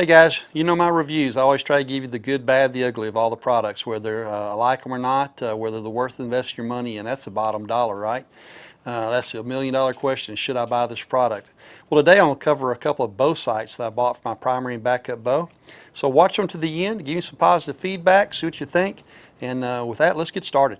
Hey guys, you know my reviews. I always try to give you the good, bad, the ugly of all the products, whether I like them or not, whether they're worth investing your money in. That's the bottom dollar, right? That's the $1,000,000 question. Should I buy this product? Well, today I'm going to cover a couple of bow sights that I bought for my primary and backup bow. So watch them to the end, give me some positive feedback, see what you think, and with that, let's get started.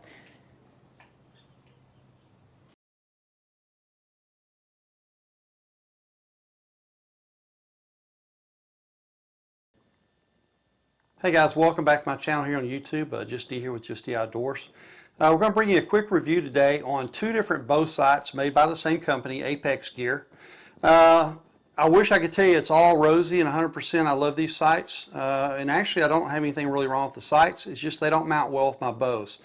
Hey guys, welcome back to my channel here on YouTube, Just D here with Just D Outdoors. We're going to bring you a quick review today on two different bow sights made by the same company, Apex Gear. I wish I could tell you it's all rosy and 100%. I love these sights, and actually I don't have anything really wrong with the sights. It's just they don't mount well with my bows.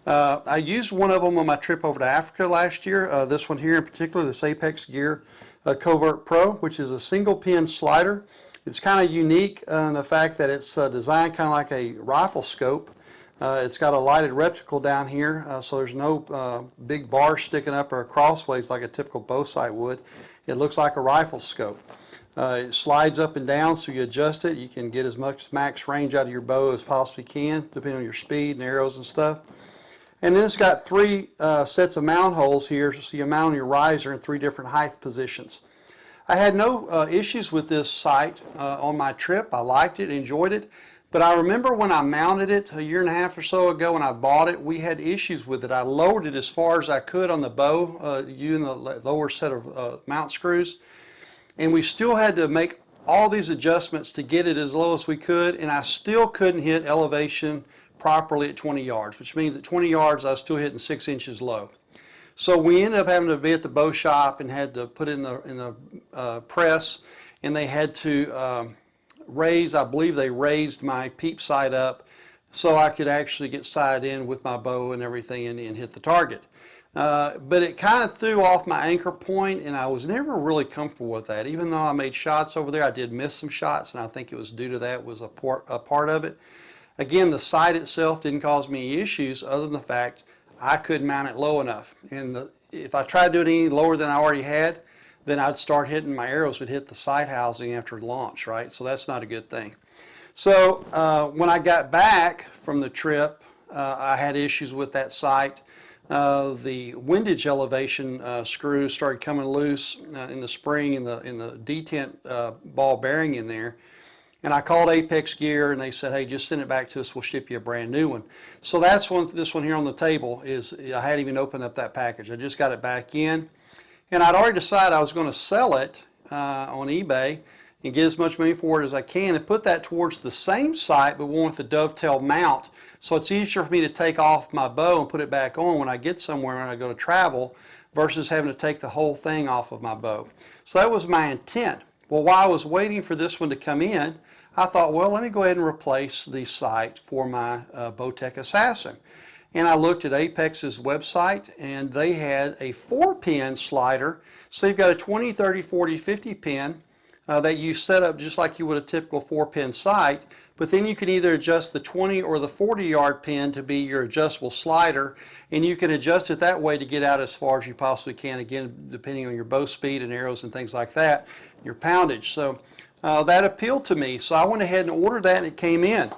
I used one of them on my trip over to Africa last year. This one here in particular, this Apex Gear Covert Pro, which is a single pin slider. It's kind of unique in the fact that it's designed kind of like a rifle scope. It's got a lighted reticle down here, so there's no big bars sticking up or crossways like a typical bow sight would. It looks like a rifle scope. It slides up and down, so you adjust it. You can get as much max range out of your bow as possibly can, depending on your speed and arrows and stuff. And then it's got three sets of mount holes here, so you mount your riser in three different height positions. I had no issues with this sight on my trip. I liked it, enjoyed it. But I remember when I mounted it a year and a half or so ago when I bought it, we had issues with it. I lowered it as far as I could on the bow, using the lower set of mount screws. And we still had to make all these adjustments to get it as low as we could. And I still couldn't hit elevation properly at 20 yards, which means at 20 yards I was still hitting 6 inches low. So we ended up having to be at the bow shop and had to put it in the press, and they had to raise, I believe they raised my peep sight up so I could actually get sighted in with my bow and everything and hit the target. But it kind of threw off my anchor point, and I was never really comfortable with that. Even though I made shots over there, I did miss some shots, and I think it was due to that was a part of it. Again, the sight itself didn't cause me issues other than the fact I couldn't mount it low enough. And if I tried to do it any lower than I already had, then I'd start hitting, my arrows would hit the sight housing after launch, right? So that's not a good thing. So when I got back from the trip, I had issues with that sight. The windage elevation screws started coming loose in the spring in the detent ball bearing in there. And I called Apex Gear and they said, hey, just send it back to us, we'll ship you a brand new one. So that's this one here on the table is, I hadn't even opened up that package. I just got it back in. And I'd already decided I was going to sell it on eBay and get as much money for it as I can and put that towards the same sight but one with the dovetail mount. So it's easier for me to take off my bow and put it back on when I get somewhere and I go to travel versus having to take the whole thing off of my bow. So that was my intent. Well, while I was waiting for this one to come in, I thought, well, let me go ahead and replace the sight for my Bowtech Assassin. And I looked at Apex's website, and they had a 4-pin slider. So you've got a 20, 30, 40, 50 pin that you set up just like you would a typical 4-pin sight. But then you can either adjust the 20 or the 40-yard pin to be your adjustable slider, and you can adjust it that way to get out as far as you possibly can, again, depending on your bow speed and arrows and things like that, your poundage. So that appealed to me, so I went ahead and ordered that and it came in.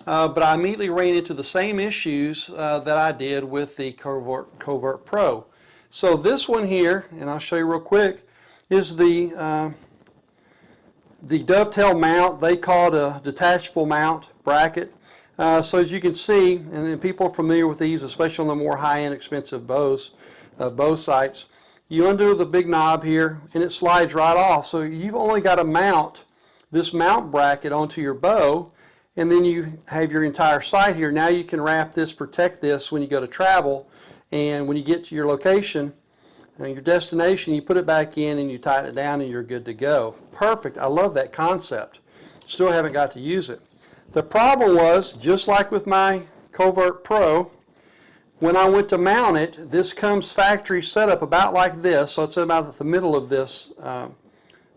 But I immediately ran into the same issues that I did with the Covert Pro. So this one here, and I'll show you real quick, is the dovetail mount. They call it a detachable mount bracket. So as you can see, and people are familiar with these, especially on the more high-end expensive bows, bow sights, you undo the big knob here and it slides right off. So you've only got to mount this mount bracket onto your bow, and then you have your entire sight here. Now you can wrap this, protect this when you go to travel, and when you get to your location, your destination, you put it back in and you tighten it down and you're good to go. Perfect. I love that concept. Still haven't got to use it. The problem was, just like with my Covert Pro, when I went to mount it, this comes factory set up about like this, so it's about at the middle of this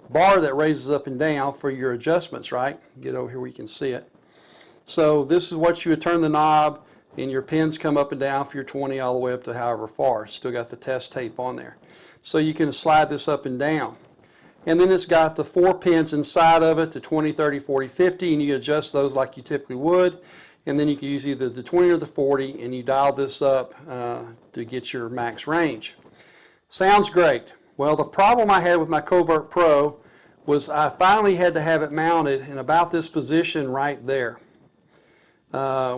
bar that raises up and down for your adjustments, right? Get over here where you can see it. So this is what you would turn the knob, and your pins come up and down for your 20 all the way up to however far. Still got the test tape on there. So you can slide this up and down. And then it's got the 4 pins inside of it, the 20, 30, 40, 50, and you adjust those like you typically would. And then you can use either the 20 or the 40, and you dial this up to get your max range. Sounds great. Well, the problem I had with my Covert Pro was I finally had to have it mounted in about this position right there,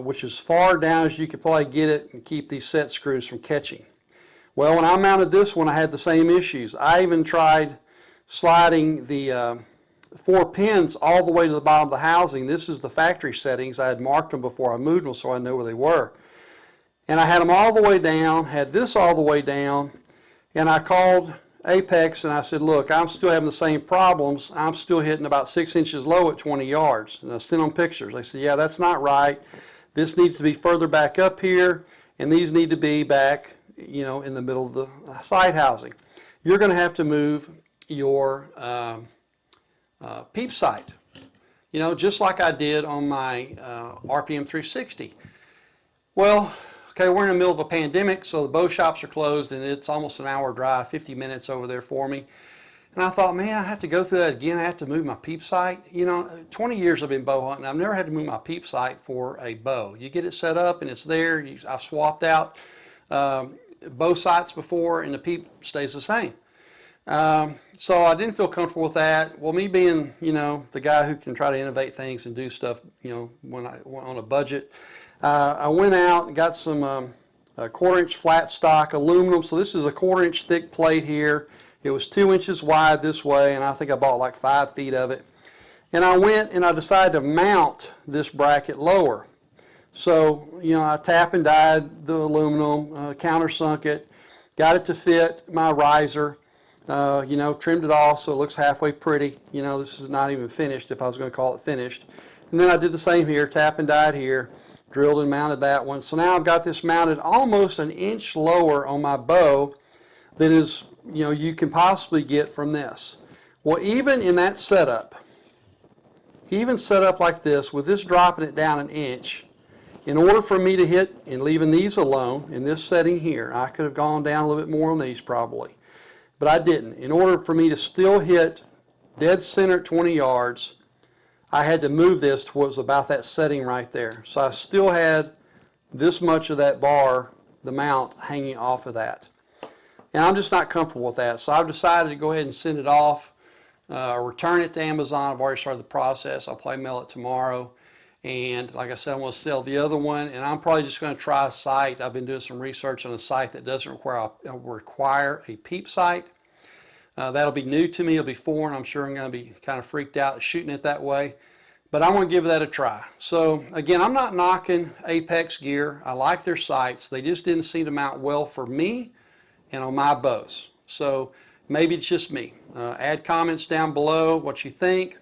which is far down as you could probably get it and keep these set screws from catching. Well, when I mounted this one, I had the same issues. I even tried sliding the 4 pins all the way to the bottom of the housing. This is the factory settings. I had marked them before I moved them so I know where they were. And I had them all the way down, had this all the way down, and I called Apex and I said, look, I'm still having the same problems. I'm still hitting about 6 inches low at 20 yards. And I sent them pictures. They said, yeah, that's not right. This needs to be further back up here, and these need to be back, in the middle of the side housing. You're going to have to move your peep sight, just like I did on my RPM 360. Well, okay, we're in the middle of a pandemic, so the bow shops are closed, and it's almost an hour drive, 50 minutes over there for me. And I thought, man, I have to go through that again. I have to move my peep sight. 20 years I've been bow hunting. I've never had to move my peep sight for a bow. You get it set up, and it's there. I've swapped out bow sights before, and the peep stays the same. So I didn't feel comfortable with that. Well, me being, the guy who can try to innovate things and do stuff, when I went on a budget, I went out and got some 1/4 inch flat stock aluminum. So this is a 1/4 inch thick plate here. It was 2 inches wide this way, and I think I bought like 5 feet of it. And I went and I decided to mount this bracket lower. So, I tap and died the aluminum, countersunk it, got it to fit my riser, trimmed it off so it looks halfway pretty. This is not even finished if I was going to call it finished. And then I did the same here, tap and died here, drilled and mounted that one. So now I've got this mounted almost an inch lower on my bow than is, you can possibly get from this. Well, even in that setup, even set up like this, with this dropping it down an inch, in order for me to hit, and leaving these alone in this setting here, I could have gone down a little bit more on these probably, but I didn't. In order for me to still hit dead center at 20 yards, I had to move this towards about that setting right there. So I still had this much of that bar, the mount, hanging off of that. And I'm just not comfortable with that. So I've decided to go ahead and send it off, return it to Amazon. I've already started the process. I'll probably mail it tomorrow. And like I said, I'm going to sell the other one, and I'm probably just going to try a site. I've been doing some research on a site that doesn't require a peep sight. That'll be new to me. It'll be foreign. I'm sure I'm going to be kind of freaked out shooting it that way. But I'm going to give that a try. So again, I'm not knocking Apex gear. I like their sights. They just didn't seem to mount well for me and on my bows. So maybe it's just me. Add comments down below what you think.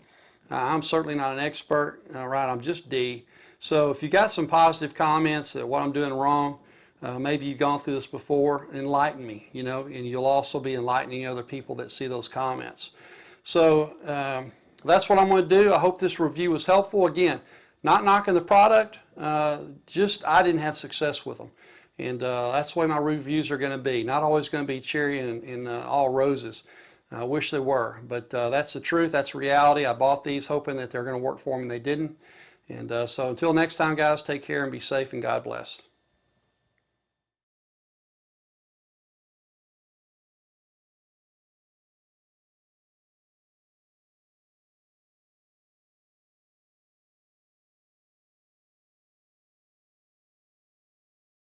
I'm certainly not an expert, right? I'm just D. So if you got some positive comments that what I'm doing wrong, maybe you've gone through this before, enlighten me, and you'll also be enlightening other people that see those comments. So that's what I'm going to do. I hope this review was helpful. Again, not knocking the product, just I didn't have success with them. And that's the way my reviews are going to be. Not always going to be cherry and all roses. I wish they were, but that's the truth. That's reality. I bought these hoping that they're going to work for me, and they didn't. And so until next time, guys, take care and be safe, and God bless.